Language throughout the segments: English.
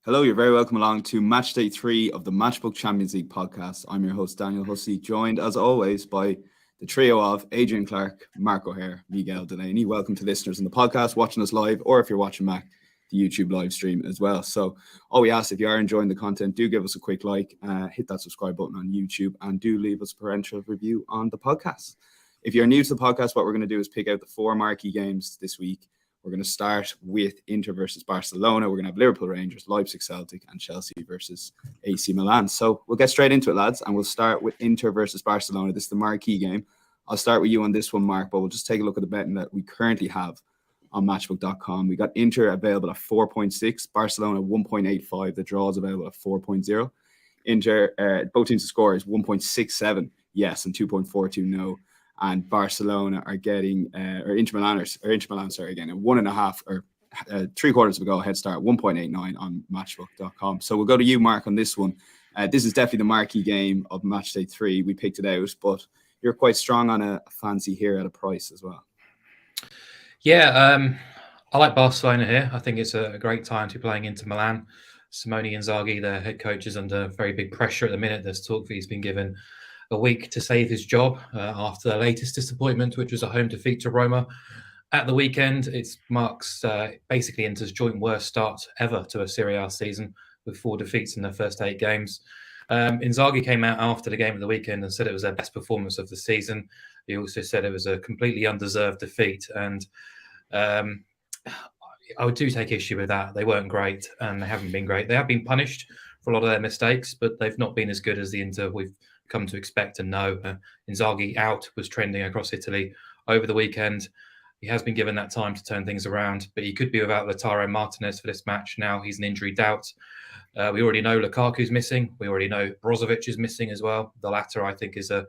Hello, you're very welcome along to Matchday 3 of the Matchbook Champions League podcast. I'm your host, Daniel Hussey, joined as always by the trio of Adrian, Clarke, Mark O'Hare, Miguel, Delaney. Welcome to listeners on the podcast, watching us live, or if you're watching back, the YouTube live stream as well. So all we ask, if you are enjoying the content, do give us a quick like, hit that subscribe button on YouTube, and do leave us a parental review on the podcast. If you're new to the podcast, what we're going to do is pick out the 4 marquee games this week. We're going to start with Inter versus Barcelona. We're going to have Liverpool, Rangers, Leipzig, Celtic, and Chelsea versus AC Milan. So we'll get straight into it, lads, and we'll start with Inter versus Barcelona. This is the marquee game. I'll start with you on this one, Mark, but we'll just take a look at the betting that we currently have on Matchbook.com. We got Inter available at 4.6, Barcelona 1.85. The draw is available at 4.0. Inter, both teams to score is 1.67 yes and 2.42 no. And Barcelona are getting, Inter Milan, again, a 1.5 or 3/4 of a goal head start, 1.89 on Matchbook.com. So we'll go to you, Mark, on this one. This is definitely the marquee game of Matchday 3. We picked it out, but you're quite strong on a fancy here at a price as well. Yeah, I like Barcelona here. I think it's a great time to be playing Inter Milan. Simone Inzaghi, their head coach, is under very big pressure at the minute. There's talk that he's been given a week to save his job after the latest disappointment, which was a home defeat to Roma at the weekend. It marks basically Inter's joint worst start ever to a Serie A season, with 4 defeats in their first 8 games. Inzaghi came out after the game of the weekend and said it was their best performance of the season. He also said it was a completely undeserved defeat, and I do take issue with that. They weren't great, and they haven't been great. They have been punished for a lot of their mistakes, but they've not been as good as the Inter we've come to expect and know. Inzaghi out was trending across Italy over the weekend. He has been given that time to turn things around, but he could be without Lautaro Martinez for this match. Now he's an injury doubt. We already know Lukaku's missing. We already know Brozovic is missing as well. The latter, I think, is a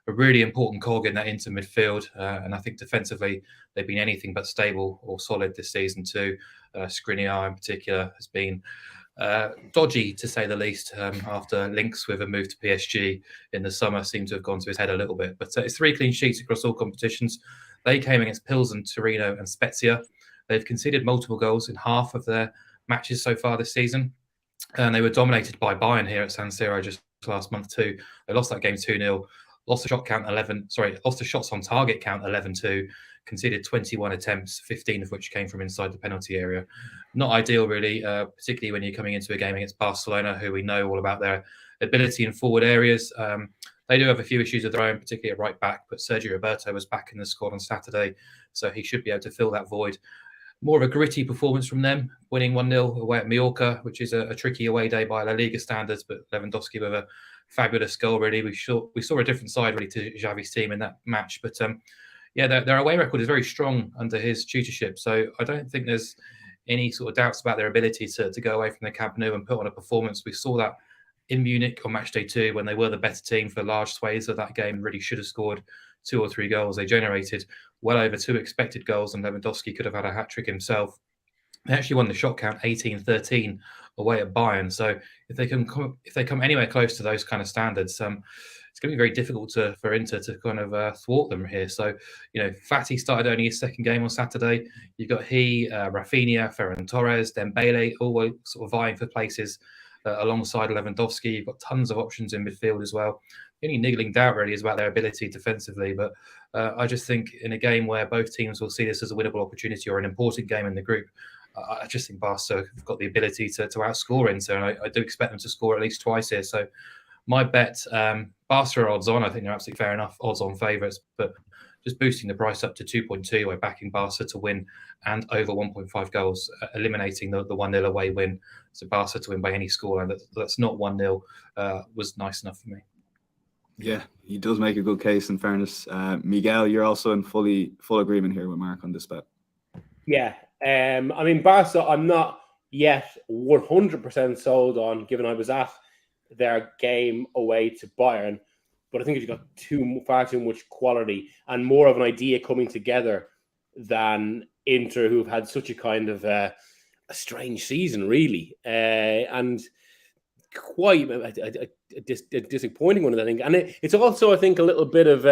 really important cog in that Inter midfield. And I think defensively, they've been anything but stable or solid this season too. Skriniar in particular has been dodgy, to say the least, after links with a move to PSG in the summer seem to have gone to his head a little bit. But it's 3 clean sheets across all competitions. They came against Pilsen, Torino and Spezia. They've conceded multiple goals in half of their matches so far this season. And they were dominated by Bayern here at San Siro just last month too. They lost that game 2-0. Lost the shots on target count 11-2, conceded 21 attempts, 15 of which came from inside the penalty area. Not ideal, really, particularly when you're coming into a game against Barcelona, who we know all about their ability in forward areas. They do have a few issues of their own, particularly at right back, but Sergio Roberto was back in the squad on Saturday, so he should be able to fill that void. More of a gritty performance from them, winning 1-0 away at Mallorca, which is a tricky away day by La Liga standards, but Lewandowski with a fabulous goal, really. We saw a different side, really, to Xavi's team in that match. But, their away record is very strong under his tutorship. So I don't think there's any sort of doubts about their ability to go away from the Camp Nou and put on a performance. We saw that in Munich on Matchday 2 when they were the better team for large swathes of that game, really should have scored 2 or 3 goals. They generated well over 2 expected goals, and Lewandowski could have had a hat-trick himself. They actually won the shot count 18-13 away at Bayern. So if they come anywhere close to those kind of standards, it's going to be very difficult for Inter to kind of thwart them here. So, Fati started only his second game on Saturday. You've got Rafinha, Ferran Torres, Dembele, all sort of vying for places alongside Lewandowski. You've got tons of options in midfield as well. The only niggling doubt really is about their ability defensively, but I just think in a game where both teams will see this as a winnable opportunity or an important game in the group, I just think Barca have got the ability to outscore Inter, and I do expect them to score at least twice here. So my bet, Barca are odds on. I think they're absolutely fair enough, odds on favourites, but just boosting the price up to 2.2 by backing Barca to win and over 1.5 goals, eliminating the 1-0 away win. So Barca to win by any score, and that's not 1-0 was nice enough for me. Yeah, he does make a good case, in fairness. Miguel, you're also in full agreement here with Mark on this bet. Yeah. Barca, I'm not yet 100% sold on, given I was at their game away to Bayern. But I think you've got far too much quality and more of an idea coming together than Inter, who've had such a kind of a strange season, really. And quite a disappointing one, I think. And it's also, I think, a little bit of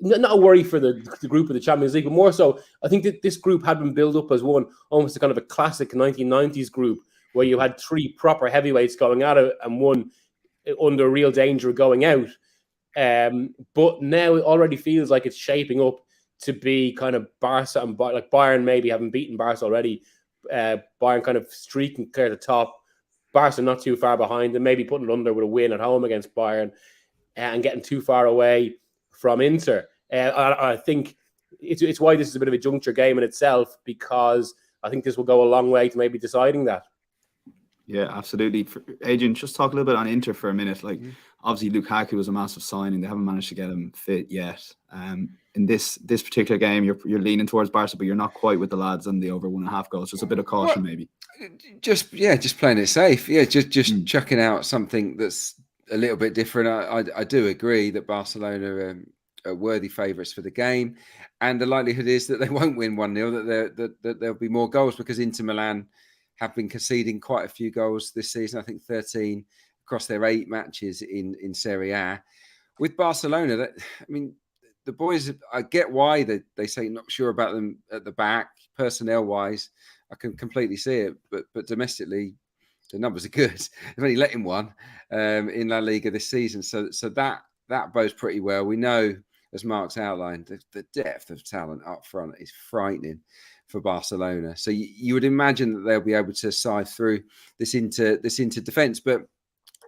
not a worry for the group of the Champions League, but more so, I think that this group had been built up as one, almost a kind of a classic 1990s group where you had three proper heavyweights going at it and one under real danger of going out. But now it already feels like it's shaping up to be kind of Barca and like Bayern maybe having beaten Barca already. Bayern kind of streaking clear the top. Barca not too far behind and maybe putting it under with a win at home against Bayern and getting too far away from Inter. I think it's why this is a bit of a juncture game in itself, because I think this will go a long way to maybe deciding that. Yeah, absolutely. Adrian, just talk a little bit on Inter for a minute. Like, obviously, Lukaku was a massive signing. They haven't managed to get him fit yet. In this particular game, you're leaning towards Barca, but you're not quite with the lads on the over 1.5 goals. Just a bit of caution, maybe. Just playing it safe. Yeah, just chucking out something that's a little bit different. I do agree that Barcelona are worthy favourites for the game, and the likelihood is that they won't win 1-0. That there'll be more goals, because Inter Milan have been conceding quite a few goals this season. I think 13 across their 8 matches in Serie A. With Barcelona, the boys, I get why they say not sure about them at the back. Personnel-wise, I can completely see it. But domestically, the numbers are good. They've only let in one in La Liga this season. So that bodes pretty well. We know, as Mark's outlined, the depth of talent up front is frightening for Barcelona. So you would imagine that they'll be able to side through this into defence. But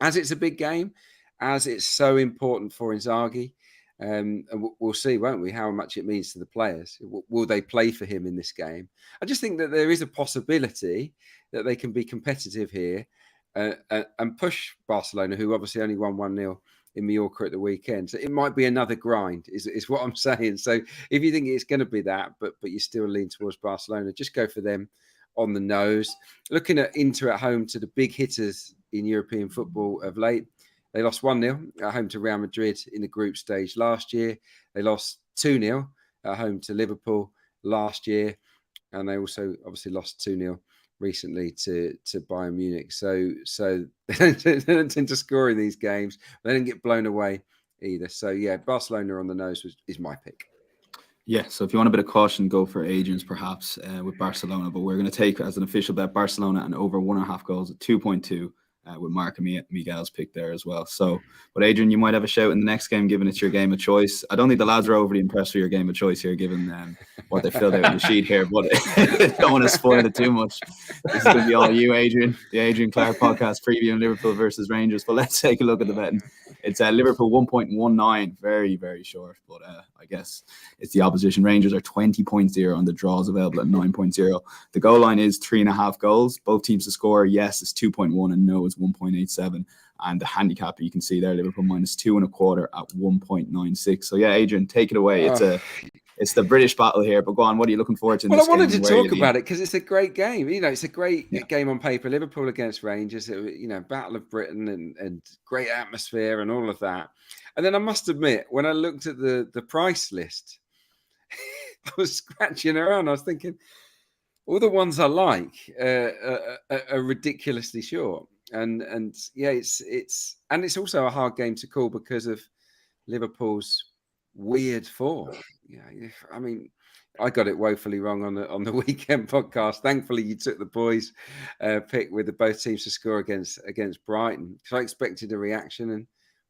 as it's a big game, as it's so important for Inzaghi, and we'll see, won't we, how much it means to the players. Will they play for him in this game? I just think that there is a possibility that they can be competitive here and push Barcelona, who obviously only won 1-0 in Mallorca at the weekend. So it might be another grind, is what I'm saying. So if you think it's going to be that, but you still lean towards Barcelona, just go for them on the nose. Looking at Inter at home to the big hitters in European football of late, they lost 1-0 at home to Real Madrid in the group stage last year. They lost 2-0 at home to Liverpool last year. And they also obviously lost 2-0 recently to Bayern Munich. So they don't tend to score in these games. They don't get blown away either. So, yeah, Barcelona on the nose is my pick. Yeah, so if you want a bit of caution, go for Adrian's perhaps with Barcelona. But we're going to take as an official bet Barcelona and over 1.5 goals at 2.2 with Mark and Miguel's pick there as well. So, but Adrian, you might have a shout in the next game, given it's your game of choice. I don't think the lads are overly impressed with your game of choice here, given what they filled out in the sheet here. But don't want to spoil it too much. This is going to be all you, Adrian. The Adrian Clarke podcast previewing Liverpool versus Rangers. But let's take a look at the betting. It's Liverpool 1.19, very, very short. But I guess it's the opposition. Rangers are 20.0 and the draws available at 9.0. The goal line is 3.5 goals. Both teams to score, yes, is 2.1 and no is 1.87. And the handicap you can see there, Liverpool minus 2.25 at 1.96. So yeah, Adrian, take it away. It's the British battle here, but go on. What are you looking forward to? Well, I wanted to talk about it because it's a great game. You know, it's a great game on paper. Liverpool against Rangers. Battle of Britain and great atmosphere and all of that. And then I must admit, when I looked at the price list, I was scratching around. I was thinking, all the ones I like are ridiculously short. And yeah, it's also a hard game to call because of Liverpool's weird form. Yeah, I mean, I got it woefully wrong on the weekend podcast. Thankfully, you took the boys' pick with both teams to score against Brighton. So I expected a reaction, and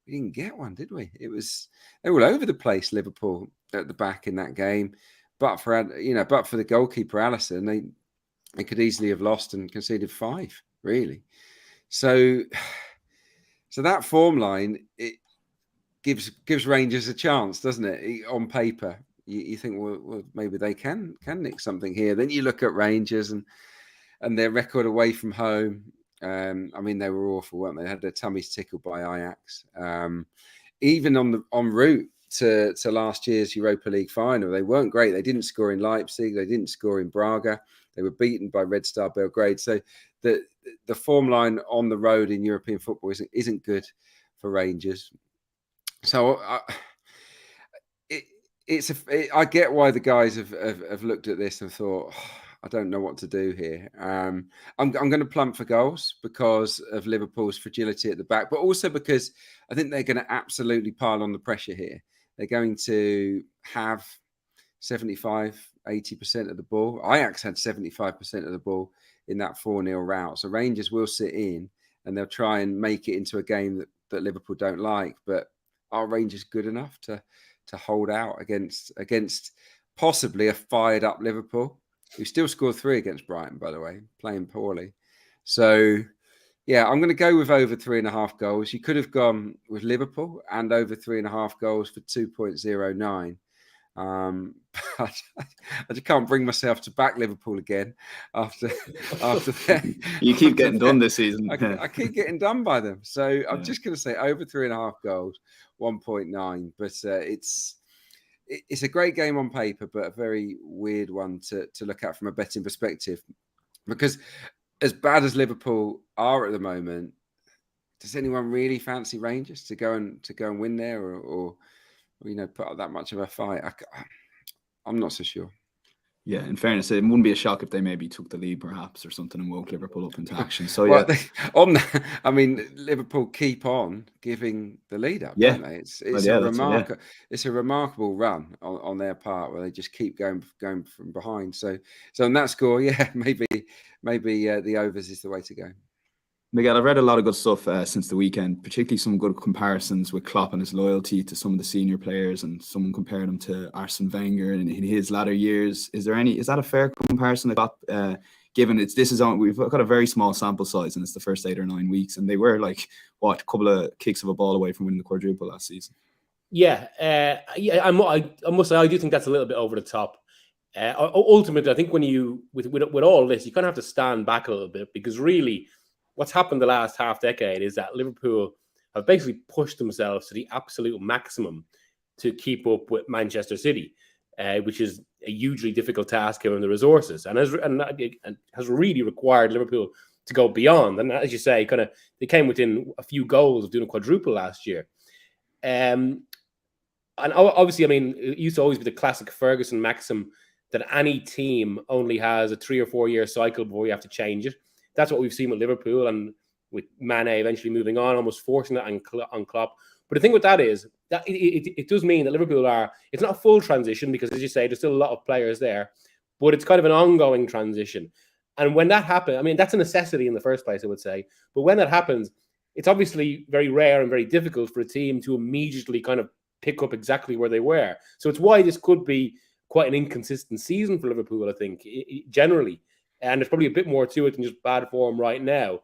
we didn't get one, did we? They were all over the place, Liverpool at the back in that game. But for the goalkeeper Alisson, they could easily have lost and conceded 5, really. So that form line, it gives Rangers a chance, doesn't it? On paper, you think, well, maybe they can nick something here. Then you look at Rangers and their record away from home. I mean, they were awful, weren't they? They had their tummies tickled by Ajax. Even en route to last year's Europa League final, they weren't great. They didn't score in Leipzig. They didn't score in Braga. They were beaten by Red Star Belgrade. So the form line on the road in European football isn't good for Rangers. So I get why the guys have looked at this and thought, I don't know what to do here. I'm going to plump for goals because of Liverpool's fragility at the back, but also because I think they're going to absolutely pile on the pressure here. They're going to have 75-80% of the ball. Ajax had 75% of the ball in that 4-0 rout. So Rangers will sit in and they'll try and make it into a game that Liverpool don't like. But are Rangers good enough to hold out against possibly a fired up Liverpool, who still scored 3 against Brighton, by the way, playing poorly? So yeah, I'm going to go with over 3.5 goals. You could have gone with Liverpool and over 3.5 goals for 2.09. But I just can't bring myself to back Liverpool again after that. You keep getting done this season. I keep getting done by them. So I'm just going to say over 3.5 goals, 1.9. But it's a great game on paper, but a very weird one to look at from a betting perspective, because as bad as Liverpool are at the moment, does anyone really fancy Rangers to go and win there, or put up that much of a fight? I'm not so sure. Yeah, in fairness, it wouldn't be a shock if they maybe took the lead perhaps or something and woke Liverpool up into action. So well, Liverpool keep on giving the lead up, don't they? It's a remarkable run on their part where they just keep going from behind. So on that score, maybe the overs is the way to go. Miguel, I've read a lot of good stuff since the weekend, particularly some good comparisons with Klopp and his loyalty to some of the senior players, and someone compared him to Arsene Wenger in his latter years. Is that a fair comparison to Klopp, given we've got a very small sample size and it's the first 8 or 9 weeks, and they were a couple of kicks of a ball away from winning the quadruple last season? I must say I do think that's a little bit over the top. Ultimately, I think when you with all this, you kind of have to stand back a little bit, because really, what's happened the last half decade is that Liverpool have basically pushed themselves to the absolute maximum to keep up with Manchester City, which is a hugely difficult task given the resources, and has really required Liverpool to go beyond. And as you say, they came within a few goals of doing a quadruple last year. And obviously, it used to always be the classic Ferguson maxim that any team only has a 3 or 4 year cycle before you have to change it. That's what we've seen with Liverpool, and with Mane eventually moving on, almost forcing that on Klopp. But the thing with that is that it does mean that Liverpool it's not a full transition, because, as you say, there's still a lot of players there, but it's kind of an ongoing transition. And when that happens, that's a necessity in the first place, I would say. But when that happens, it's obviously very rare and very difficult for a team to immediately kind of pick up exactly where they were. So it's why this could be quite an inconsistent season for Liverpool, I think, generally. And there's probably a bit more to it than just bad form right now.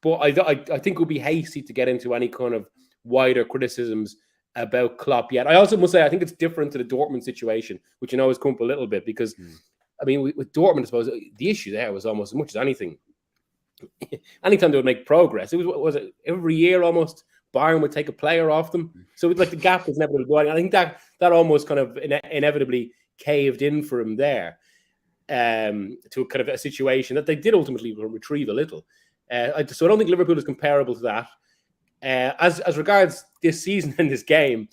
But I think it would be hasty to get into any kind of wider criticisms about Klopp yet. I also must say, I think it's different to the Dortmund situation, which has come up a little bit, because, with Dortmund, I suppose, the issue there was almost as much as anything. Anytime they would make progress, it was every year almost Bayern would take a player off them. So it's like the gap was never going. I think that almost kind of inevitably caved in for him there. To kind of a situation that they did ultimately retrieve a little. So I don't think Liverpool is comparable to that. As regards this season and this game,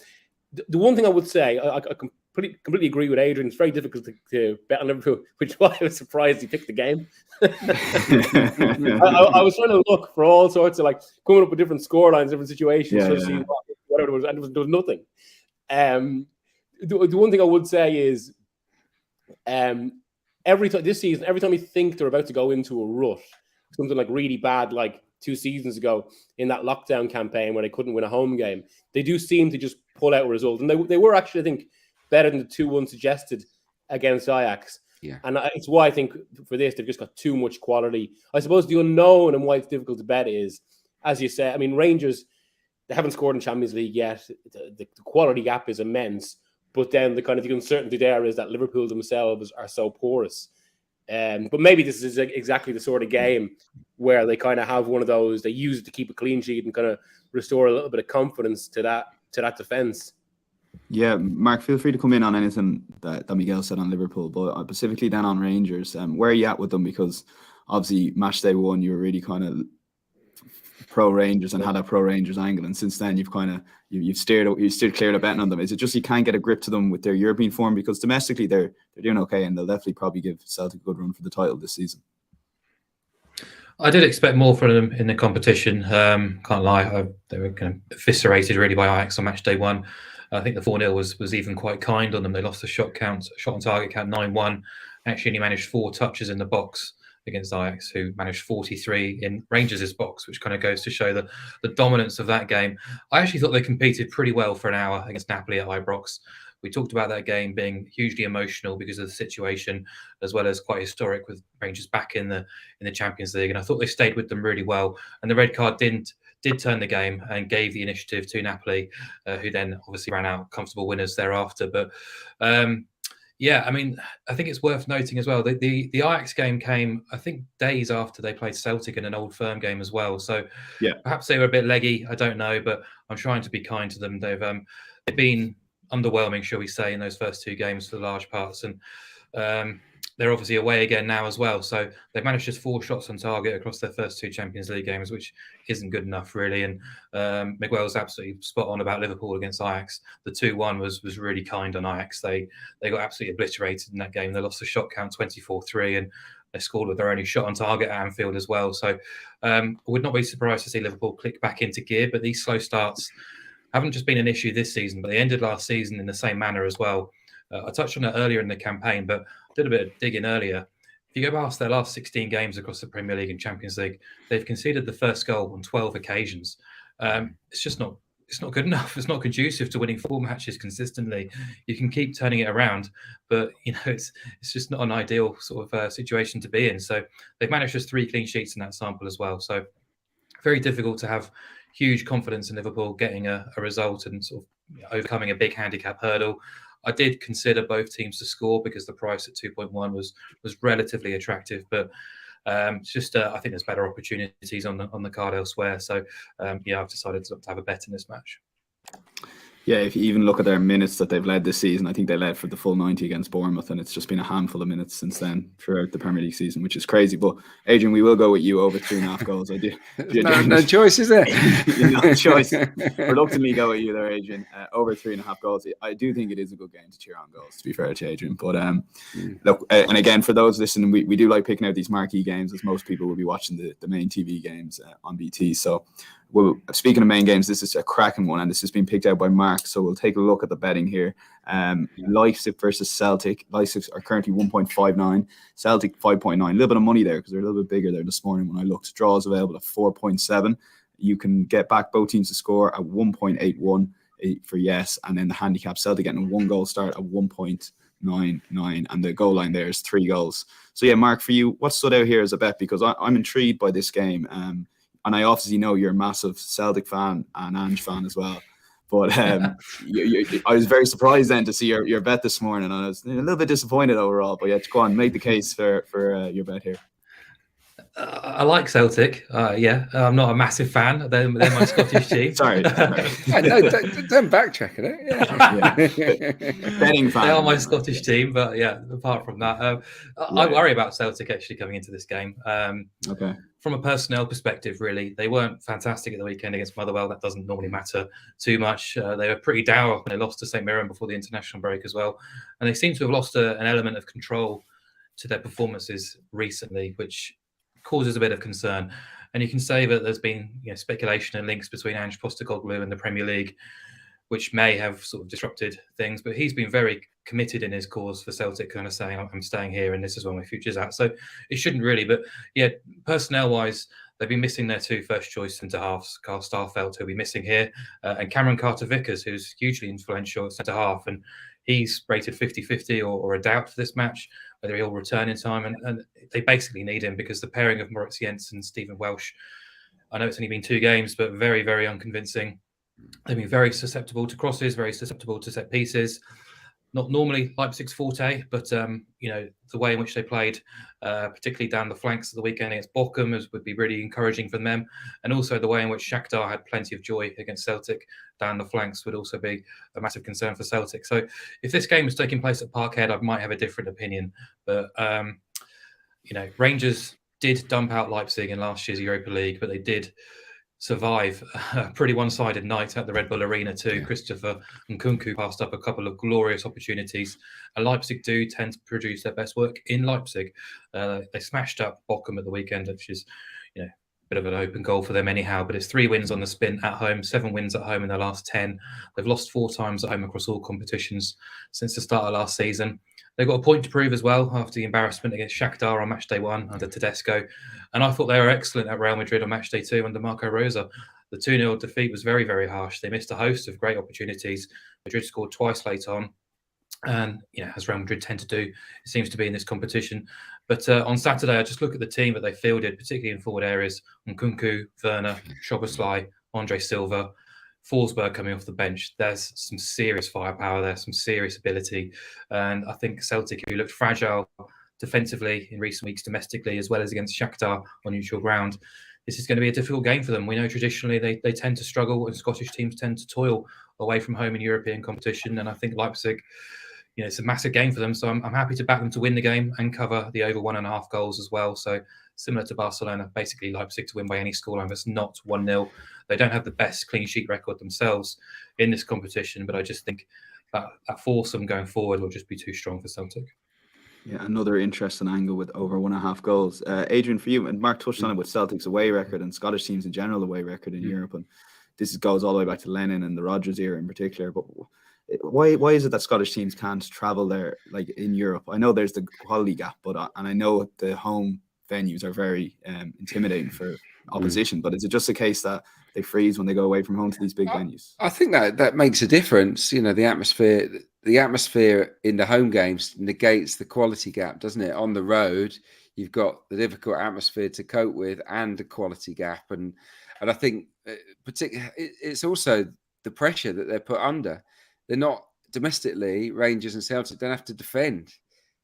the one thing I would say, I completely agree with Adrian. It's very difficult to bet on Liverpool, which is why I was surprised he picked the game. I was trying to look for all sorts of coming up with different scorelines, different situations, see whatever there was nothing. The one thing I would say is, every time you think they're about to go into a rut, something really bad, like 2 seasons ago in that lockdown campaign where they couldn't win a home game, they do seem to just pull out a result. And they were actually, I think, better than the 2-1 suggested against Ajax. Yeah. And it's why I think for this, they've just got too much quality. I suppose the unknown and why it's difficult to bet is, as you say, Rangers, they haven't scored in Champions League yet. The quality gap is immense. But then the uncertainty there is that Liverpool themselves are so porous. But maybe this is exactly the sort of game where they kind of have one of those, they use it to keep a clean sheet and kind of restore a little bit of confidence to that defence. Yeah, Mark, feel free to come in on anything that Miguel said on Liverpool, but specifically then on Rangers. Where are you at with them? Because obviously Matchday 1, you were really kind of pro Rangers and had a pro Rangers angle, and since then you've steered clear of betting on them. Is it just you can't get a grip to them with their European form? Because domestically they're doing okay, and they'll definitely probably give Celtic a good run for the title this season. I did expect more from them in the competition. Can't lie, they were kind of eviscerated really by Ajax on Matchday 1. I think the 4-0 was even quite kind on them. They lost the shot on target count 9-1. Actually only managed 4 touches in the box against Ajax, who managed 43 in Rangers' box, which kind of goes to show the dominance of that game. I actually thought they competed pretty well for an hour against Napoli at Ibrox. We talked about that game being hugely emotional because of the situation, as well as quite historic with Rangers back in the Champions League. And I thought they stayed with them really well. And the red card did turn the game and gave the initiative to Napoli, who then obviously ran out comfortable winners thereafter. But yeah, I mean, I think it's worth noting as well that the Ajax game came, I think, days after they played Celtic in an Old Firm game as well. So yeah, perhaps they were a bit leggy. I don't know, but I'm trying to be kind to them. They've been underwhelming, shall we say, in those first 2 games for large parts, and they're obviously away again now as well. So they've managed just 4 shots on target across their first 2 Champions League games, which isn't good enough, really. And Miguel's absolutely spot on about Liverpool against Ajax. The 2-1 was really kind on Ajax. They got absolutely obliterated in that game. They lost the shot count 24-3, and they scored with their only shot on target at Anfield as well. So I would not be surprised to see Liverpool click back into gear, but these slow starts haven't just been an issue this season, but they ended last season in the same manner as well. I touched on it earlier in the campaign, but did a bit of digging earlier. If you go past their last 16 games across the Premier League and Champions League, they've conceded the first goal on 12 occasions. It's just not good enough. It's not conducive to winning 4 matches consistently. You can keep turning it around, but it's just not an ideal sort of situation to be in. So they've managed just 3 clean sheets in that sample as well. So very difficult to have huge confidence in Liverpool getting a result and sort of overcoming a big handicap hurdle. I did consider both teams to score because the price at 2.1 was relatively attractive, but it's just I think there's better opportunities on the card elsewhere. So yeah, I've decided to have a bet in this match. Yeah, if you even look at their minutes that they've led this season, I think they led for the full 90 against Bournemouth, and it's just been a handful of minutes since then throughout the Premier League season, which is crazy. But Adrian, we will go with you over 3.5 goals. I do. No choice, is there? No choice. Reluctantly go with you there, Adrian. Over 3.5 goals. I do think it is a good game to cheer on goals, to be fair to Adrian. But look, and again, for those listening, we do like picking out these marquee games, as most people will be watching the main TV games on BT. So, well, speaking of main games, this is a cracking one, and this has been picked out by Mark. So we'll take a look at the betting here. Leipzig versus Celtic. Leipzig are currently 1.59. Celtic 5.9. A little bit of money there because they're a little bit bigger there this morning when I looked. Draws available at 4.7. You can get back both teams to score at 1.81 for yes, and then the handicap Celtic getting a 1 goal start at 1.99, and the goal line there is 3 goals. So yeah, Mark, for you, what stood out here as a bet? Because I'm intrigued by this game. And I obviously know you're a massive Celtic fan and Ange fan as well. But I was very surprised then to see your bet this morning. And I was a little bit disappointed overall. But yeah, go on, make the case for your bet here. I like Celtic. Yeah, I'm not a massive fan. They're my Scottish team. Sorry. No, don't backtrack it. Betting fan. They are my Scottish team, but yeah, apart from that, I worry about Celtic actually coming into this game. Okay. From a personnel perspective, really, they weren't fantastic at the weekend against Motherwell. That doesn't normally matter too much. They were pretty dour when they lost to St Mirren before the international break as well. And they seem to have lost an element of control to their performances recently, which causes a bit of concern. And you can say that there's been speculation and links between Ange Postecoglou and the Premier League, which may have sort of disrupted things. But he's been very committed in his cause for Celtic, kind of saying, I'm staying here and this is where my future's at. So it shouldn't really. But yeah, personnel-wise, they've been missing their 2 first-choice centre-halves, Carl Starfelt, who'll be missing here, and Cameron Carter-Vickers, who's hugely influential at centre-half. And he's rated 50-50 or a doubt for this match, whether he'll return in time. And they basically need him because the pairing of Moritz Jens and Stephen Welsh, I know it's only been 2 games, but very, very unconvincing. They've been very susceptible to crosses, very susceptible to set pieces. Not normally Leipzig's forte, but the way in which they played, particularly down the flanks of the weekend against Bochum, would be really encouraging for them. And also the way in which Shakhtar had plenty of joy against Celtic down the flanks would also be a massive concern for Celtic. So if this game was taking place at Parkhead, I might have a different opinion. But Rangers did dump out Leipzig in last year's Europa League, but they did survive a pretty one-sided night at the Red Bull Arena too. Yeah. Christopher Nkunku passed up a couple of glorious opportunities, and Leipzig do tend to produce their best work in Leipzig. They smashed up Bochum at the weekend, which is, bit of an open goal for them anyhow, but it's 3 wins on the spin at home, 7 wins at home in their last 10. They've lost 4 times at home across all competitions since the start of last season. They've got a point to prove as well after the embarrassment against Shakhtar on Matchday 1 under Tedesco. And I thought they were excellent at Real Madrid on Matchday 2 under Marco Rosa. The 2-0 defeat was very, very harsh. They missed a host of great opportunities. Madrid scored twice late on. And, as Real Madrid tend to do, it seems to be in this competition. But on Saturday, I just look at the team that they fielded, particularly in forward areas. Nkunku, Werner, Szoboszlai, Andre Silva, Forsberg coming off the bench. There's some serious firepower there, some serious ability. And I think Celtic, who looked fragile defensively in recent weeks domestically, as well as against Shakhtar on neutral ground, this is going to be a difficult game for them. We know traditionally they tend to struggle, and Scottish teams tend to toil away from home in European competition. And I think Leipzig, it's a massive game for them. So I'm happy to back them to win the game and cover the over 1.5 goals as well. So similar to Barcelona, basically Leipzig to win by any scoreline that's not 1-0. They don't have the best clean sheet record themselves in this competition, but I just think that foursome going forward will just be too strong for Celtic. Yeah, another interesting angle with over 1.5 goals. Adrian, for you, and Mark touched on it with Celtic's away record and Scottish teams in general away record in Europe. And this goes all the way back to Lennon and the Rodgers era in particular. But why is it that Scottish teams can't travel there, like in Europe? I know there's the quality gap, and I know the home venues are very intimidating for opposition. But is it just a case that they freeze when they go away from home to these big venues? I think that makes a difference. The atmosphere in the home games negates the quality gap, doesn't it? On the road, you've got the difficult atmosphere to cope with and the quality gap, and I think particularly it's also the pressure that they're put under. They're not domestically, Rangers and Celtic don't have to defend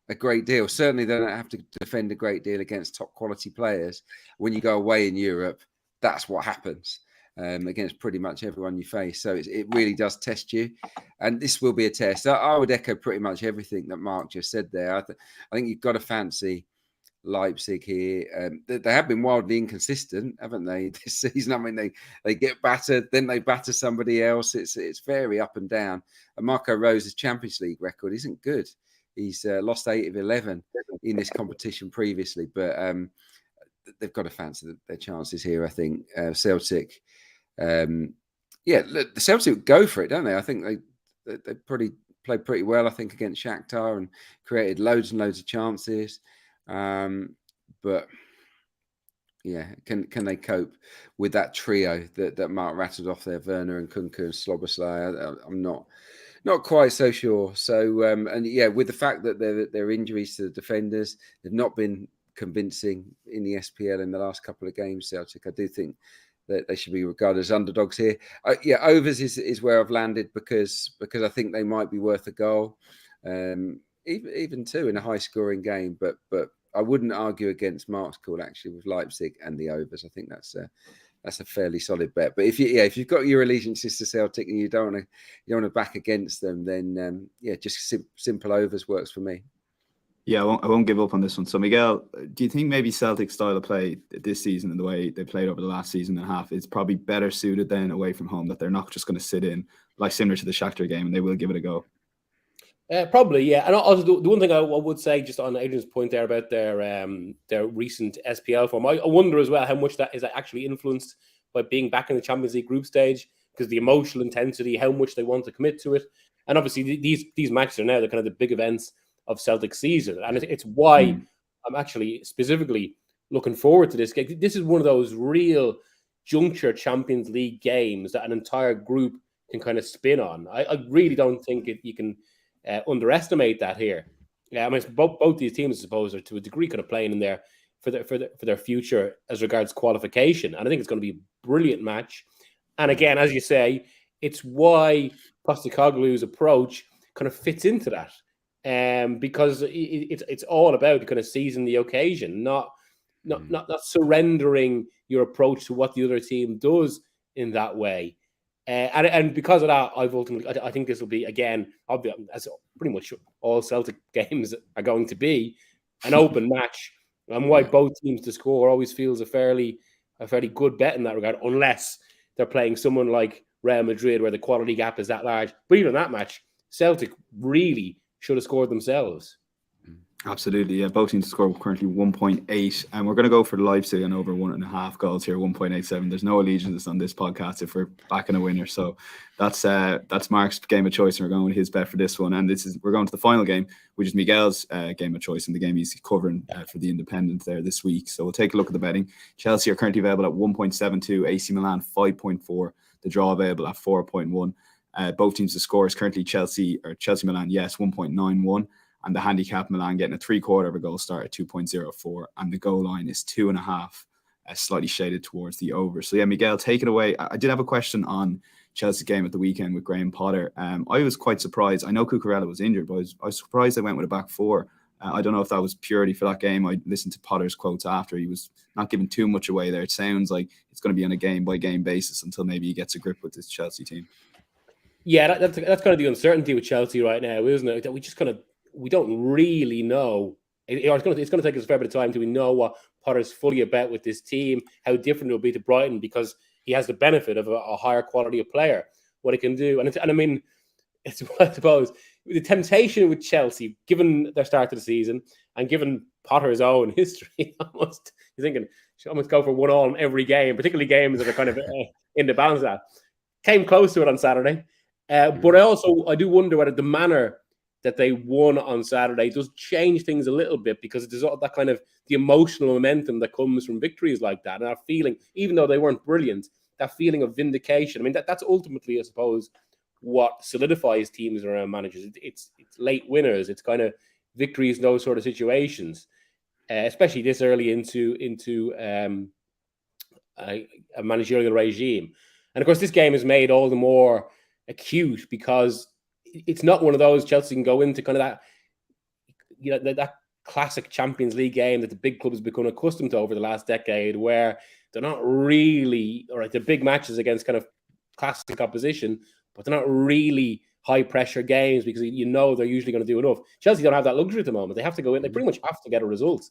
a great deal. Certainly they don't have to defend a great deal against top quality players. When you go away in Europe, that's what happens against pretty much everyone you face. So it really does test you. And this will be a test. I would echo pretty much everything that Mark just said there. I think you've got to fancy Leipzig here. They have been wildly inconsistent, haven't they, this season? I mean, they get battered, then they batter somebody else. It's very up and down. And Marco Rosa's Champions League record isn't good. He's lost 8 of 11 in this competition previously, but they've got to fancy their chances here, I think. Celtic, the Celtic go for it, don't they? I think they played pretty well, I think, against Shakhtar and created loads and loads of chances. But yeah, can they cope with that trio that Mark rattled off there, Werner and Nkunku and Szoboszlai? I'm not quite so sure. So with the fact that their injuries to the defenders, they've not been convincing in the SPL in the last couple of games, Celtic. I do think that they should be regarded as underdogs here. Overs is where I've landed because I think they might be worth a goal. Even 2 in a high-scoring game, but I wouldn't argue against Mark's call actually with Leipzig and the overs. I think that's a fairly solid bet. But if you've got your allegiances to Celtic and you don't want to back against them, then just simple overs works for me. Yeah, I won't give up on this one. So Miguel, do you think maybe Celtic's style of play this season and the way they played over the last season and a half is probably better suited then away from home, that they're not just going to sit in like similar to the Shakhtar game and they will give it a go? Probably, yeah. And also, the one thing I would say, just on Adrian's point there about their recent SPL form, I wonder as well how much that is actually influenced by being back in the Champions League group stage, because the emotional intensity, how much they want to commit to it. And obviously, these matches are now the kind of the big events of Celtic season. And it's why I'm actually specifically looking forward to this game. This is one of those real juncture Champions League games that an entire group can kind of spin on. I really don't think you can underestimate that here. I mean, both these teams, I suppose, are to a degree kind of playing in there for their future as regards qualification, and I think it's going to be a brilliant match. And again, as you say, it's why Postecoglou's approach kind of fits into that, because it's all about kind of seizing the occasion, not surrendering your approach to what the other team does in that way. And because of that, I think this will be, again, obvious, as pretty much all Celtic games are going to be, an open match. And why both teams to score always feels a fairly good bet in that regard, unless they're playing someone like Real Madrid where the quality gap is that large. But even in that match, Celtic really should have scored themselves. Absolutely, yeah. Both teams score currently 1.8, and we're going to go for Leipzig and over 1.5 goals here, 1.87. There's no allegiance on this podcast if we're backing a winner, so that's Mark's game of choice, and we're going with his bet for this one. And we're going to the final game, which is Miguel's game of choice, and the game he's covering for the Independent there this week. So we'll take a look at the betting. Chelsea are currently available at 1.72, AC Milan 5.4, the draw available at 4.1. Both teams to score is currently Chelsea Milan, yes, 1.91. And the handicap, Milan getting a 3/4 of a goal start at 2.04. And the goal line is 2.5, slightly shaded towards the over. So yeah, Miguel, take it away. I did have a question on Chelsea's game at the weekend with Graham Potter. I was quite surprised. I know Cucurella was injured, but I was surprised they went with a back four. I don't know if that was purely for that game. I listened to Potter's quotes after. He was not giving too much away there. It sounds like it's going to be on a game-by-game basis until maybe he gets a grip with this Chelsea team. Yeah, that's kind of the uncertainty with Chelsea right now, isn't it? That we don't really know. It's going to take us a fair bit of time till we know what Potter's fully about with this team, how different it will be to Brighton, because he has the benefit of a higher quality of player, what he can do. And I mean, it's, I suppose, the temptation with Chelsea, given their start to the season and given Potter's own history, you're thinking, should almost go for 1-1 in every game, particularly games that are kind of in the balance of that. Came close to it on Saturday. But I do wonder whether the manner that they won on Saturday does change things a little bit, because there's all that kind of the emotional momentum that comes from victories like that. And that feeling, even though they weren't brilliant, that feeling of vindication. I mean, that's ultimately, I suppose, what solidifies teams around managers. It's late winners. It's kind of victories in those sort of situations, especially this early into a managerial regime. And of course, this game is made all the more acute because it's not one of those Chelsea can go into kind of that, that classic Champions League game that the big clubs have become accustomed to over the last decade, where they're not really, all right, they're big matches against kind of classic opposition, but they're not really high pressure games because you know they're usually going to do enough. Chelsea don't have that luxury at the moment. They have to go in. They pretty much have to get a result.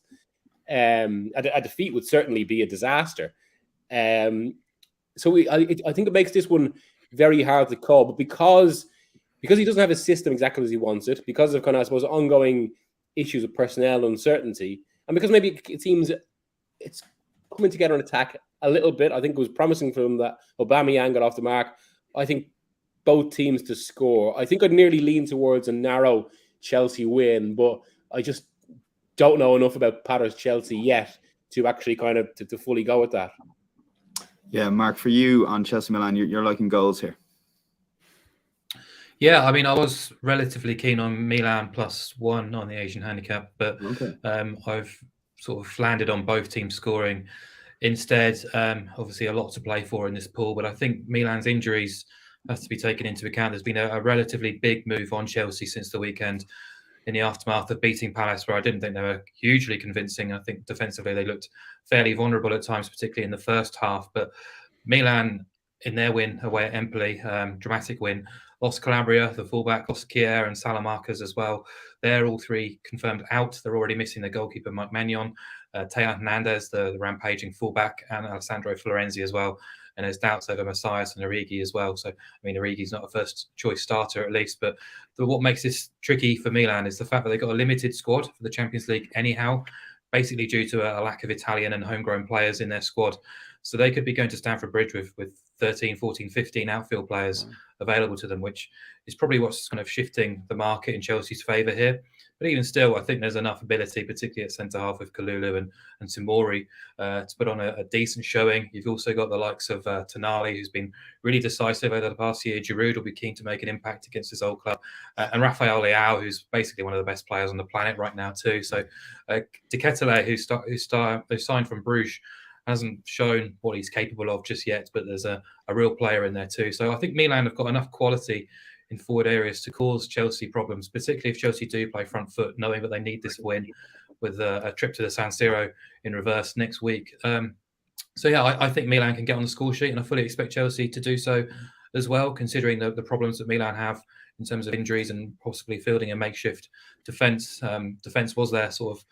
A defeat would certainly be a disaster. So I think it makes this one very hard to call, but because he doesn't have a system exactly as he wants it, because of kind of, I suppose, ongoing issues of personnel uncertainty, and because maybe it seems it's coming together in attack a little bit. I think it was promising for them that Aubameyang got off the mark. I think both teams to score. I think I'd nearly lean towards a narrow Chelsea win, but I just don't know enough about Potter's Chelsea yet to actually kind of to fully go with that. Yeah, Mark, for you on Chelsea Milan, you're liking goals here. Yeah, I mean, I was relatively keen on Milan +1 on the Asian handicap, but I've sort of landed on both teams scoring instead. Obviously, a lot to play for in this pool, but I think Milan's injuries has to be taken into account. There's been a relatively big move on Chelsea since the weekend in the aftermath of beating Palace, where I didn't think they were hugely convincing. I think defensively they looked fairly vulnerable at times, particularly in the first half. But Milan, in their win away at Empoli, dramatic win, lost Calabria, the fullback, lost Kier and Salamanca's as well. They're all three confirmed out. They're already missing their goalkeeper, Mike Maignan, Teo Hernandez, the rampaging fullback, and Alessandro Florenzi as well. And there's doubts over Messias and Origi as well. So, I mean, Origi's not a first-choice starter at least. But what makes this tricky for Milan is the fact that they've got a limited squad for the Champions League anyhow, basically due to a lack of Italian and homegrown players in their squad. So they could be going to Stamford Bridge with 13, 14, 15 outfield players available to them, which is probably what's kind of shifting the market in Chelsea's favour here. But even still, I think there's enough ability, particularly at centre-half with Kalulu and Tomori, to put on a decent showing. You've also got the likes of Tonali, who's been really decisive over the past year. Giroud will be keen to make an impact against his old club. And Rafael Leao, who's basically one of the best players on the planet right now too. So De Ketelaere, who signed from Bruges, hasn't shown what he's capable of just yet, but there's a real player in there too. So I think Milan have got enough quality in forward areas to cause Chelsea problems, particularly if Chelsea do play front foot, knowing that they need this win with a trip to the San Siro in reverse next week. So yeah, I think Milan can get on the score sheet, and I fully expect Chelsea to do so as well, considering the problems that Milan have in terms of injuries and possibly fielding a makeshift defence. Defence was their sort of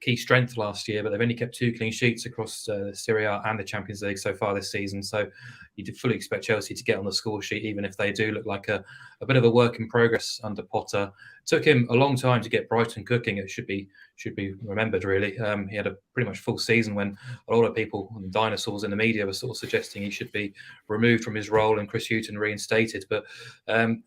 key strength last year, but they've only kept 2 clean sheets across Serie A and the Champions League so far this season. So you do fully expect Chelsea to get on the score sheet, even if they do look like a bit of a work in progress under Potter. It took him a long time to get Brighton cooking. It should be remembered, really. He had a pretty much full season when a lot of people and dinosaurs in the media were sort of suggesting he should be removed from his role and Chris Hughton reinstated. But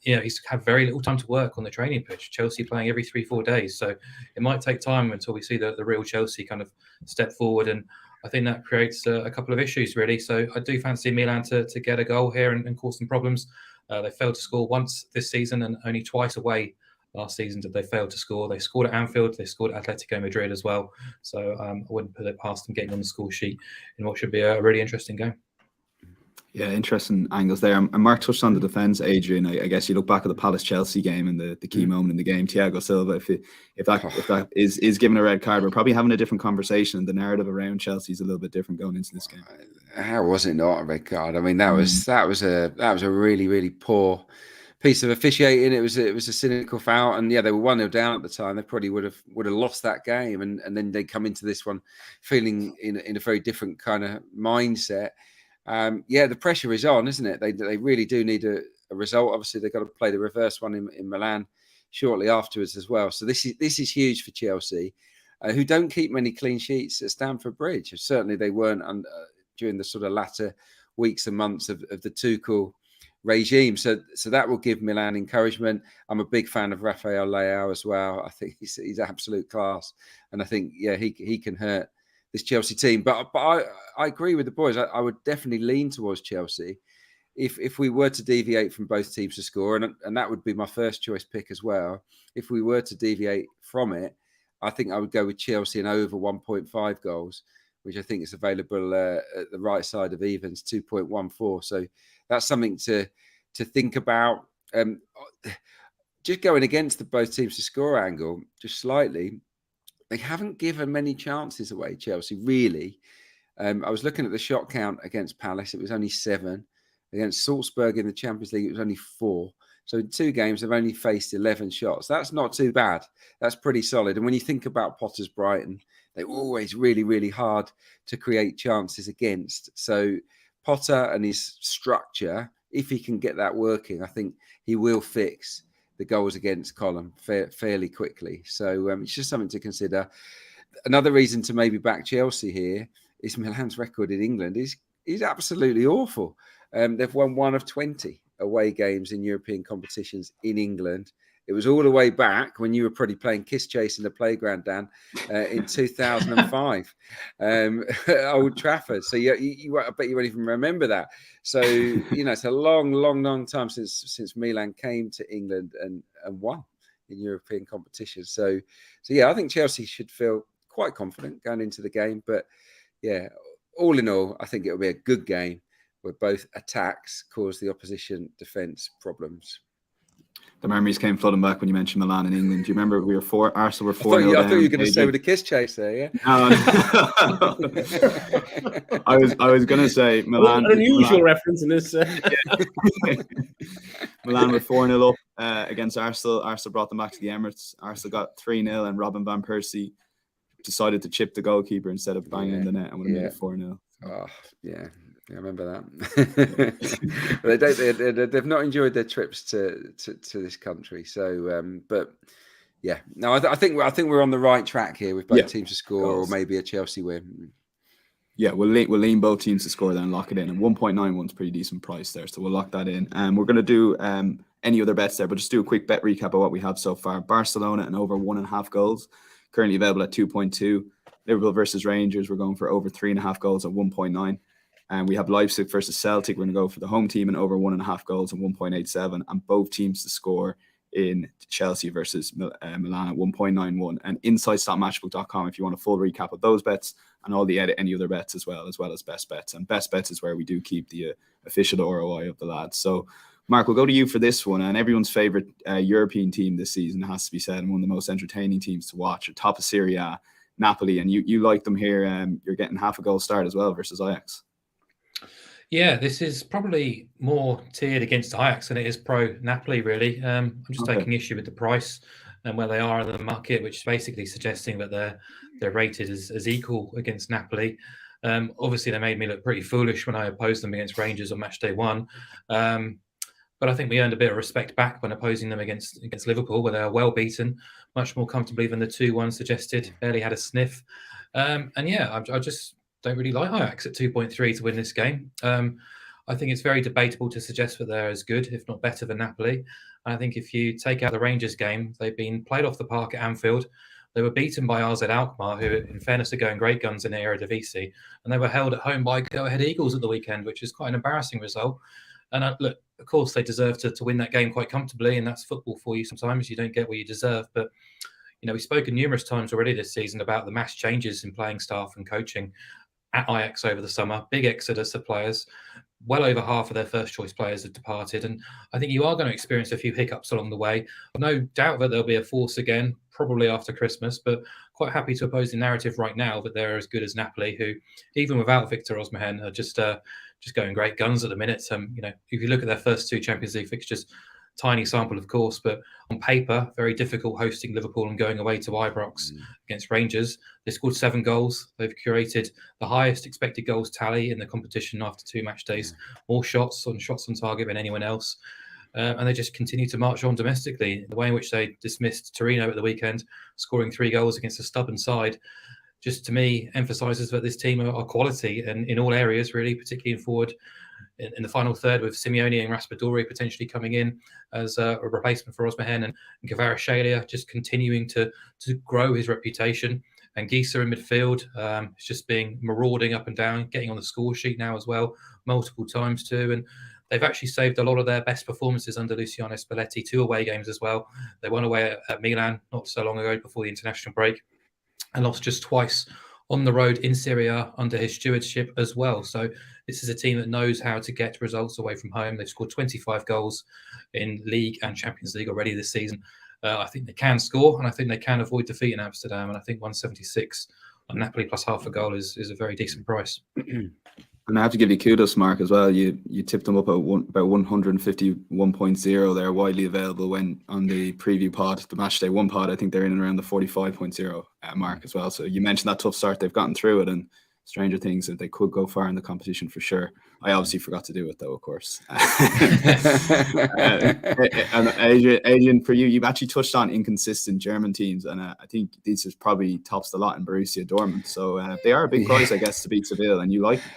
he's had very little time to work on the training pitch. Chelsea playing every 3-4 days, so it might take time until we see the real Chelsea kind of step forward, and I think that creates a couple of issues, really. So I do fancy Milan to get a goal here and cause some problems. They failed to score once this season and only twice away last season did they fail to score. They scored at Anfield, they scored at Atletico Madrid as well. So I wouldn't put it past them getting on the score sheet in what should be a really interesting game. Yeah, interesting angles there. And Mark touched on the defence, Adrian. I guess you look back at the Palace-Chelsea game and the key moment in the game, Thiago Silva, if that is given a red card, we're probably having a different conversation. The narrative around Chelsea is a little bit different going into this game. How was it not a red card? I mean, that was a really, really poor piece of officiating. It was a cynical foul, and yeah, they were 1-0 down at the time. They probably would have lost that game, and then they come into this one feeling in a very different kind of mindset. The pressure is on, isn't it? They really do need a result. Obviously, they've got to play the reverse one in Milan shortly afterwards as well. So this is huge for Chelsea, who don't keep many clean sheets at Stamford Bridge. Certainly, they weren't during the sort of latter weeks and months of the Tuchel regime. So that will give Milan encouragement. I'm a big fan of Rafael Leao as well. I think he's absolute class, and I think he can hurt this Chelsea team. But I agree with the boys. I would definitely lean towards Chelsea if we were to deviate from both teams to score, and that would be my first choice pick as well. If we were to deviate from it, I think I would go with Chelsea and over 1.5 goals, which I think is available at the right side of evens, 2.14. So that's something to think about. Just going against the both teams to score angle, just slightly, they haven't given many chances away, Chelsea, really. I was looking at the shot count against Palace. It was only 7. Against Salzburg in the Champions League, it was only 4. So in 2 games, they've only faced 11 shots. That's not too bad. That's pretty solid. And when you think about Potter's Brighton, they're always really, really hard to create chances against. So Potter and his structure, if he can get that working, I think he will fix the goals against column fairly quickly. So it's just something to consider. Another reason to maybe back Chelsea here is Milan's record in England is absolutely awful. They've won 1 of 20 away games in European competitions in England. It was all the way back when you were probably playing Kiss Chase in the playground, Dan, in 2005, Old Trafford. So I bet you won't even remember that. So it's a long, long, long time since Milan came to England and won in European competitions. So I think Chelsea should feel quite confident going into the game. But yeah, all in all, I think it'll be a good game where both attacks cause the opposition defence problems. The memories came flooding back when you mentioned Milan in England. Do you remember Arsenal were 4-0 down? I thought you were going to say with a Kiss Chase there, yeah? No. I was going to say Milan. An unusual reference in this. Milan were 4-0 up against Arsenal. Arsenal brought them back to the Emirates. Arsenal got 3-0 and Robin Van Persie decided to chip the goalkeeper instead of banging in the net and would have made it 4-0. Oh, yeah. I remember that. They've not enjoyed their trips to this country. So, but yeah, no, I think we're on the right track here with both teams to score, or maybe a Chelsea win. Yeah, we'll lean both teams to score, then lock it in. And 1.91 is pretty decent price there, so we'll lock that in. And we're going to do any other bets there, but just do a quick bet recap of what we have so far. Barcelona and over 1.5 goals, currently available at 2.2. Liverpool versus Rangers, we're going for over 3.5 goals at 1.9. And we have Leipzig versus Celtic. We're going to go for the home team and over 1.5 goals and 1.87. And both teams to score in Chelsea versus Milan at 1.91. And insights.matchbook.com if you want a full recap of those bets and all the any other bets as well as best bets. And best bets is where we do keep the official ROI of the lads. So, Mark, we'll go to you for this one. And everyone's favourite European team this season, has to be said, and one of the most entertaining teams to watch, at top of Serie A, Napoli. And you like them here. You're getting half a goal start as well versus Ajax. Yeah, this is probably more tiered against Ajax than it is pro Napoli, really. I'm just taking issue with the price and where they are in the market, which is basically suggesting that they're rated as equal against Napoli. Obviously, they made me look pretty foolish when I opposed them against Rangers on Matchday 1. But I think we earned a bit of respect back when opposing them against Liverpool, where they were well beaten, much more comfortably than the 2-1 suggested. Barely had a sniff. And yeah, I just don't really like Ajax at 2.3 to win this game. I think it's very debatable to suggest that they're as good, if not better, than Napoli. And I think if you take out the Rangers game, they've been played off the park at Anfield. They were beaten by RZ Alkmaar, who, in fairness, are going great guns in the Eredivisie. And they were held at home by Go Ahead Eagles at the weekend, which is quite an embarrassing result. And look, of course, they deserve to win that game quite comfortably, and that's football for you. Sometimes you don't get what you deserve. But, we've spoken numerous times already this season about the mass changes in playing staff and coaching at Ajax over the summer. Big exodus of players. Well over half of their first choice players have departed. And I think you are going to experience a few hiccups along the way. No doubt that there'll be a force again, probably after Christmas, but quite happy to oppose the narrative right now that they're as good as Napoli, who, even without Victor Osimhen, are just going great guns at the minute. If you look at their first 2 Champions League fixtures, tiny sample, of course, but on paper, very difficult hosting Liverpool and going away to Ibrox against Rangers. They scored 7 goals. They've curated the highest expected goals tally in the competition after 2 match days, more shots on target than anyone else. And they just continue to march on domestically. The way in which they dismissed Torino at the weekend, scoring 3 goals against a stubborn side, just to me emphasises that this team are quality and in all areas, really, particularly in forward. In the final third, with Simeone and Raspadori potentially coming in as a replacement for Osimhen, and Kvaratskhelia just continuing to grow his reputation. And Gisa in midfield is just being marauding up and down, getting on the score sheet now as well, multiple times too. And they've actually saved a lot of their best performances under Luciano Spalletti, 2 away games as well. They won away at Milan not so long ago before the international break, and lost just twice on the road in Serie A under his stewardship as well. So this is a team that knows how to get results away from home. They've scored 25 goals in League and Champions League already this season. I think they can score, and I think they can avoid defeat in Amsterdam. And I think 176 on Napoli plus half a goal is a very decent price. And I have to give you kudos, Mark, as well. You tipped them up at about 151.0 there, widely available when on the preview pod, the Matchday 1 pod. I think they're in and around the 45.0 mark as well. So you mentioned that tough start. They've gotten through it, and stranger things that they could go far in the competition for sure. I obviously forgot to do it though, of course. And Adrian, for you, you've actually touched on inconsistent German teams, and I think this is probably tops the lot in Borussia Dortmund. So they are a big prize, I guess, to beat Seville, and you like them.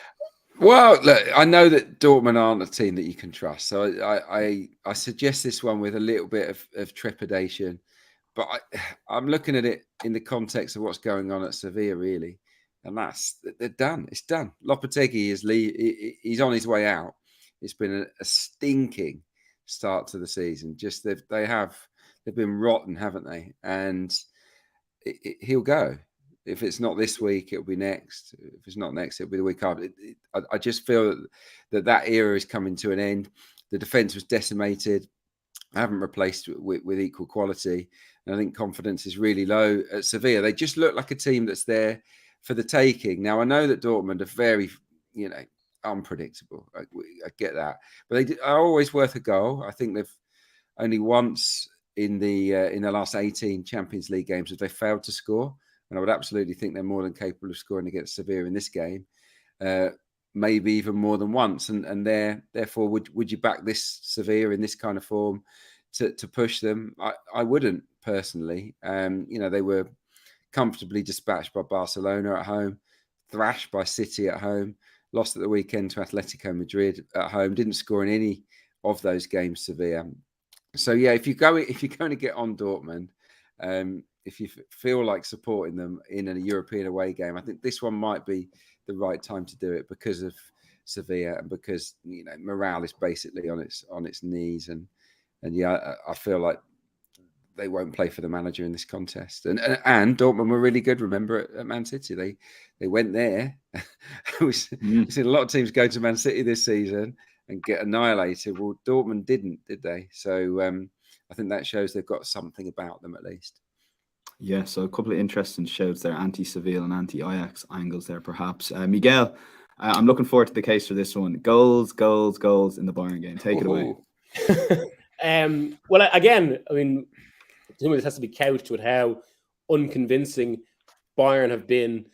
Well, look, I know that Dortmund aren't a team that you can trust, so I suggest this one with a little bit of trepidation. But I'm looking at it in the context of what's going on at Sevilla, really, and they're done. It's done. Lopetegui he's on his way out. It's been a stinking start to the season. Just they've been rotten, haven't they? And he'll go. If it's not this week, it'll be next. If it's not next, it'll be the week after. I just feel that era is coming to an end. The defence was decimated. I haven't replaced with equal quality. And I think confidence is really low at Sevilla. They just look like a team that's there for the taking. Now, I know that Dortmund are very, unpredictable. I get that. But they are always worth a goal. I think they've only once in the last 18 Champions League games have they failed to score. And I would absolutely think they're more than capable of scoring against Sevilla in this game, maybe even more than once. And therefore, would you back this Sevilla in this kind of form to push them? I wouldn't personally. They were comfortably dispatched by Barcelona at home, thrashed by City at home, lost at the weekend to Atletico Madrid at home, didn't score in any of those games, Sevilla. So yeah, if you're going to get on Dortmund, if you feel like supporting them in a European away game, I think this one might be the right time to do it because of Sevilla and because morale is basically on its knees, and yeah, I feel like they won't play for the manager in this contest. And Dortmund were really good. Remember at Man City, they went there. We've seen a lot of teams go to Man City this season and get annihilated. Well, Dortmund didn't, did they? So I think that shows they've got something about them at least. Yeah, so a couple of interesting shouts there, anti-Seville and anti-Ajax angles there, perhaps. Miguel, I'm looking forward to the case for this one. Goals in the Bayern game. Take it away. Well, again, I mean, some of this has to be couched with how unconvincing Bayern have been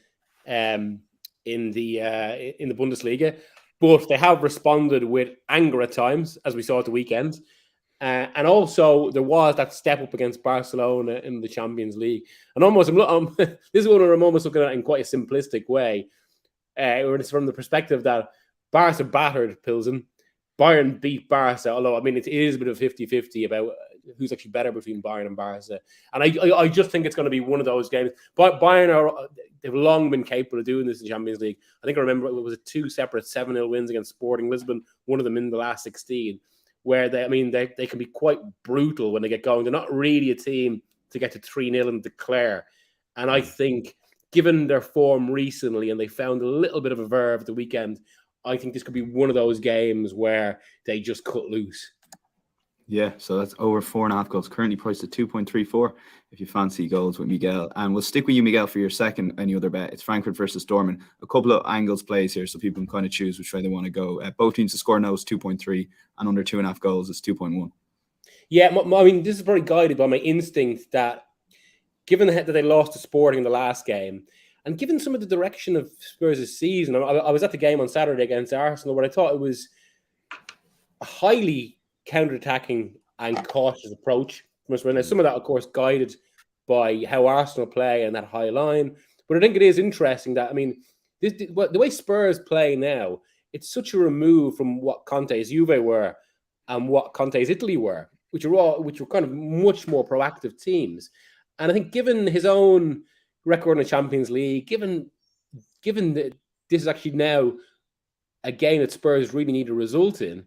in the Bundesliga, but they have responded with anger at times, as we saw at the weekend. And also, there was that step up against Barcelona in the Champions League. And almost, this is one where I'm almost looking at it in quite a simplistic way. It's from the perspective that Barca battered Pilsen, Bayern beat Barca, although, I mean, it is a bit of 50-50 about who's actually better between Bayern and Barca. And I just think it's going to be one of those games. But Bayern they've long been capable of doing this in the Champions League. I think I remember it was 2 separate 7-0 wins against Sporting Lisbon, one of them in the last 16, where they can be quite brutal when they get going. They're not really a team to get to 3-0 and declare. And I think, given their form recently, and they found a little bit of a verve at the weekend, I think this could be one of those games where they just cut loose. Yeah, so that's over 4.5 goals. Currently priced at 2.34 if you fancy goals with Miguel. And we'll stick with you, Miguel, for your second any other bet. It's Frankfurt versus Dortmund. A couple of angles plays here, so people can kind of choose which way they want to go. Both teams to score now is 2.3, and under 2.5 goals is 2.1. Yeah, I mean, this is probably guided by my instinct that, given that they lost to Sporting in the last game, and given some of the direction of Spurs' season, I was at the game on Saturday against Arsenal, where I thought it was a highly counter-attacking and cautious approach. Some of that, of course, guided by how Arsenal play and that high line. But I think it is interesting that, I mean, the way Spurs play now, it's such a remove from what Conte's Juve were and what Conte's Italy were, which were kind of much more proactive teams. And I think, given his own record in the Champions League, given that this is actually now a game that Spurs really need a result in,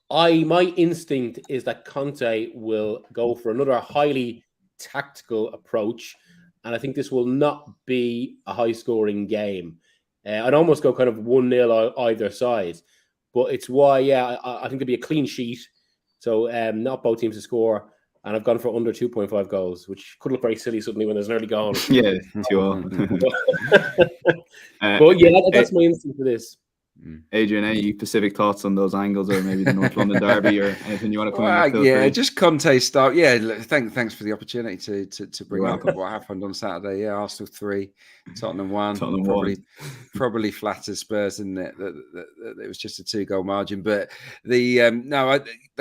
my instinct is that Conte will go for another highly tactical approach, and I think this will not be a high-scoring game. I'd almost go kind of 1-0 either side, but it's why, I think there'll be a clean sheet, so not both teams to score, and I've gone for under 2.5 goals, which could look very silly suddenly when there's an early goal. Yeah, 2-0. But yeah, that's my instinct for this. Adrian, any specific thoughts on those angles, or maybe the North London derby, or anything you want to come in with? Yeah, just Conte start. Yeah, thanks for the opportunity to bring up what happened on Saturday. Yeah, Arsenal 3, Tottenham 1. Probably flatters Spurs, isn't it? That it was just a 2-goal margin, but they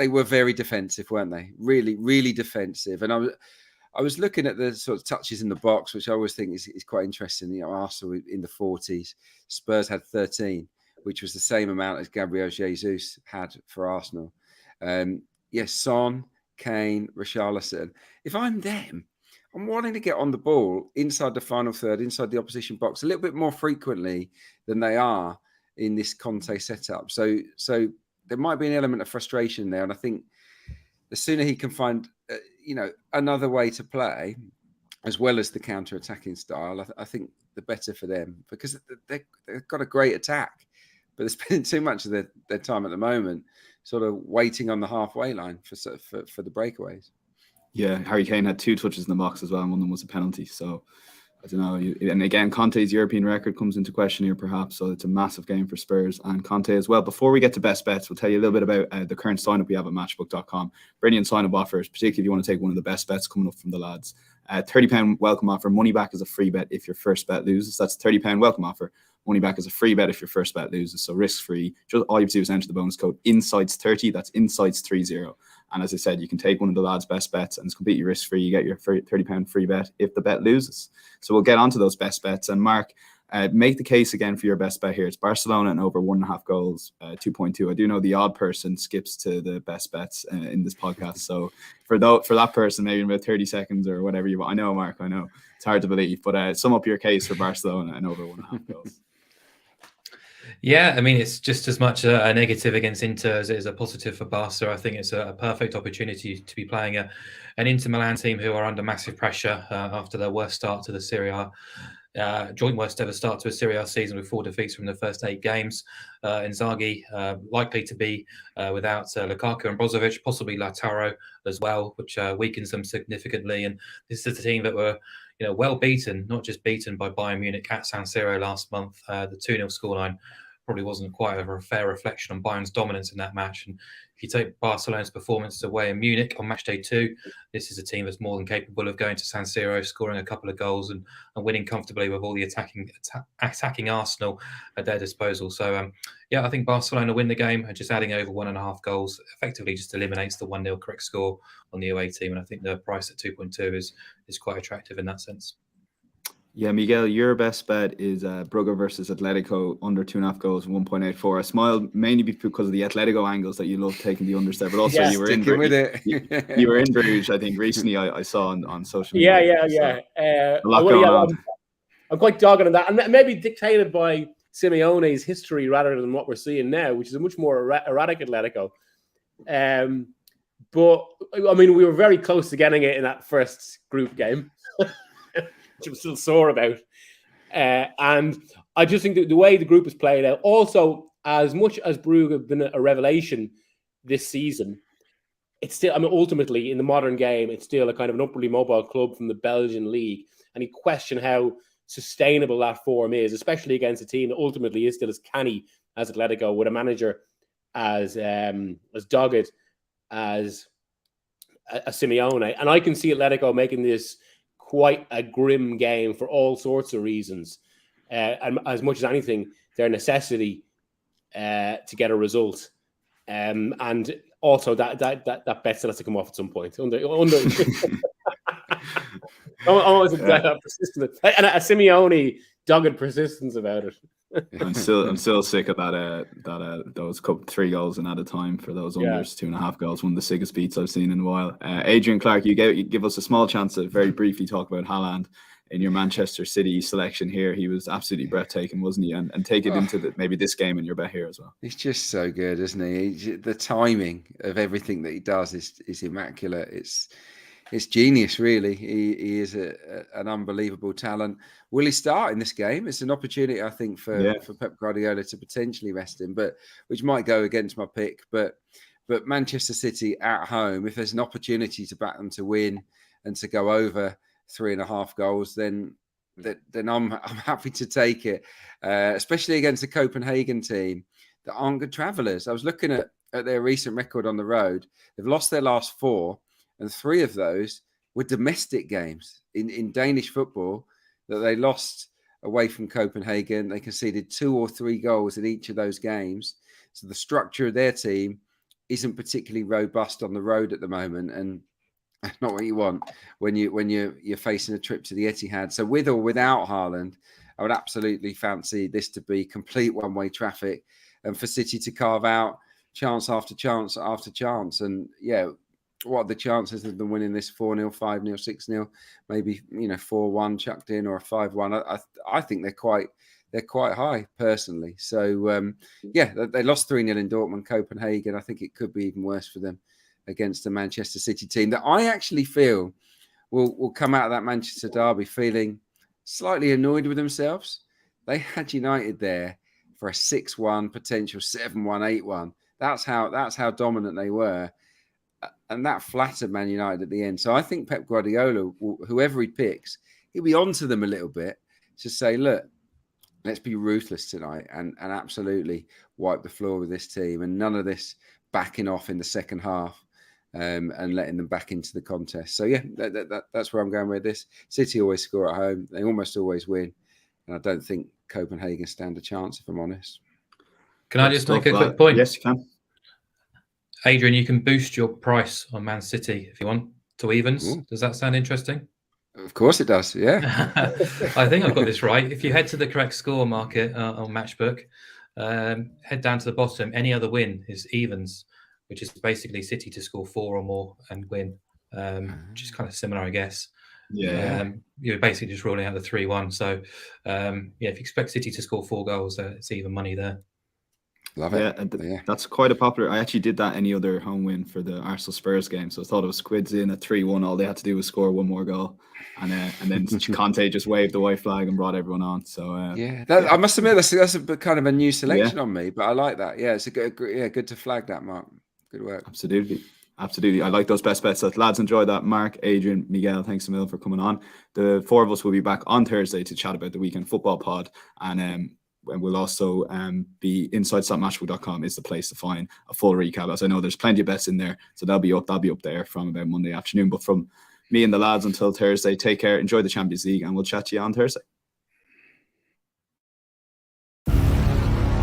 were very defensive, weren't they? Really, really defensive. And I was looking at the sort of touches in the box, which I always think is quite interesting. You know, Arsenal in the 40s, Spurs had 13. Which was the same amount as Gabriel Jesus had for Arsenal. Yes, Son, Kane, Richarlison. If I'm them, I'm wanting to get on the ball inside the final third, inside the opposition box a little bit more frequently than they are in this Conte setup. So there might be an element of frustration there. And I think the sooner he can find, another way to play, as well as the counter-attacking style, I think the better for them, because they've got a great attack. But they're spending too much of their time at the moment sort of waiting on the halfway line for the breakaways. Yeah, Harry Kane had 2 touches in the box as well, and one of them was a penalty. So, I don't know. And again, Conte's European record comes into question here, perhaps. So it's a massive game for Spurs and Conte as well. Before we get to best bets, we'll tell you a little bit about the current sign-up we have at Matchbook.com. Brilliant sign-up offers, particularly if you want to take one of the best bets coming up from the lads. £30 welcome offer. Money back is a free bet if your first bet loses. That's £30 welcome offer. Money back is a free bet if your first bet loses. So risk-free. Just all you have to do is enter the bonus code INSIDES30. That's INSIDES30. And as I said, you can take one of the lads' best bets and it's completely risk-free. You get your £30 free bet if the bet loses. So we'll get on to those best bets. And Mark, make the case again for your best bet here. It's Barcelona and over 1.5 goals, 2.2. I do know the odd person skips to the best bets in this podcast. So for that person, maybe in about 30 seconds or whatever you want. I know, Mark, I know. It's hard to believe. But sum up your case for Barcelona and over 1.5 goals. Yeah, I mean, it's just as much a negative against Inter as it is a positive for Barca. I think it's a perfect opportunity to be playing an Inter Milan team who are under massive pressure after their worst start to the Serie A. Joint worst ever start to a Serie A season with 4 defeats from the first 8 games. Inzaghi likely to be without Lukaku and Brozovic, possibly Lautaro as well, which weakens them significantly. And this is a team that were well beaten, not just beaten by Bayern Munich at San Siro last month. The 2-0 scoreline probably wasn't quite a fair reflection on Bayern's dominance in that match. And if you take Barcelona's performance away in Munich on match day 2, this is a team that's more than capable of going to San Siro, scoring a couple of goals and winning comfortably with all the attacking Arsenal at their disposal. So, I think Barcelona win the game, and just adding over 1.5 goals effectively just eliminates the 1-0 correct score on the away team. And I think the price at 2.2 is quite attractive in that sense. Yeah, Miguel, your best bet is Brugge versus Atletico under 2.5 goals, 1.84. I smiled mainly because of the Atletico angles that you love taking the unders there, but also you were in you were in Bruges, I think, recently. I saw on social media. Yeah. A lot going on. I'm quite dogged on that, and maybe dictated by Simeone's history rather than what we're seeing now, which is a much more erratic Atletico. But I mean, we were very close to getting it in that first group game. Which I'm still sore about. And I just think that the way the group is played out, also, as much as Brugge have been a revelation this season, it's still, ultimately, in the modern game, it's still a kind of an upwardly mobile club from the Belgian league. And you question how sustainable that form is, especially against a team that ultimately is still as canny as Atletico, with a manager as dogged as a Simeone. And I can see Atletico making this quite a grim game for all sorts of reasons, and as much as anything, their necessity to get a result, and also that bet still has to come off at some point. Always persistent, and a Simeone dogged persistence about it. I'm still sick of those 3 goals in at a time for those unders, 2.5 goals. One of the sickest beats I've seen in a while. Adrian, Clarke, you give us a small chance to very briefly talk about Haaland in your Manchester City selection here. He was absolutely breathtaking, wasn't he? And take it into maybe this game in your bet here as well. He's just so good, isn't he? The timing of everything that he does is immaculate. It's genius, really. He is an unbelievable talent. Will he start in this game? It's an opportunity, I think, for Pep Guardiola to potentially rest him, but which might go against my pick. But Manchester City at home, if there's an opportunity to back them to win and to go over 3.5 goals, then I'm happy to take it, especially against the Copenhagen team that aren't good travellers. I was looking at their recent record on the road. They've lost their last 4. And 3 of those were domestic games in Danish football that they lost away from Copenhagen. They conceded 2 or 3 goals in each of those games. So the structure of their team isn't particularly robust on the road at the moment. And that's not what you want when you're facing a trip to the Etihad. So with or without Haaland, I would absolutely fancy this to be complete one-way traffic and for City to carve out chance after chance after chance. And what are the chances of them winning this 4-0, 5-0, 6-0, maybe 4-1 chucked in or a 5-1? I think they're quite high personally. So they lost 3-0 in Dortmund, Copenhagen. I think it could be even worse for them against the Manchester City team that I actually feel will come out of that Manchester derby feeling slightly annoyed with themselves. They had United there for a 6-1, potential 7-1, 8-1. That's how dominant they were. And that flattered Man United at the end. So I think Pep Guardiola, whoever he picks, he'll be onto them a little bit to say, look, let's be ruthless tonight and absolutely wipe the floor with this team. And none of this backing off in the second half and letting them back into the contest. So, that's where I'm going with this. City always score at home. They almost always win. And I don't think Copenhagen stand a chance, if I'm honest. Can I just make a quick point? Yes, you can. Adrian, you can boost your price on Man City if you want to evens. Ooh. Does that sound interesting? Of course it does, yeah. I think I've got this right. If you head to the correct score market on Matchbook, head down to the bottom, any other win is evens, which is basically City to score 4 or more and win, which is kind of similar, I guess. Yeah. You're basically just ruling out the 3-1. So, if you expect City to score 4 goals, it's even money there. Love it. Yeah, that's quite a popular. I actually did that any other home win for the Arsenal Spurs game. So I thought it was squids in at 3-1. All they had to do was score 1 more goal, and then Conte just waved the white flag and brought everyone on. So I must admit that's a kind of a new selection on me, but I like that. Yeah, it's good to flag that, Mark. Good work. Absolutely. Absolutely. I like those best bets. So, lads, enjoy that. Mark, Adrian, Miguel, thanks a million for coming on. The four of us will be back on Thursday to chat about the weekend football pod. And we'll also be inside.matchbook.com is the place to find a full recap. As I know, there's plenty of bets in there. So that'll be up there from about Monday afternoon. But from me and the lads until Thursday, take care, enjoy the Champions League, and we'll chat to you on Thursday.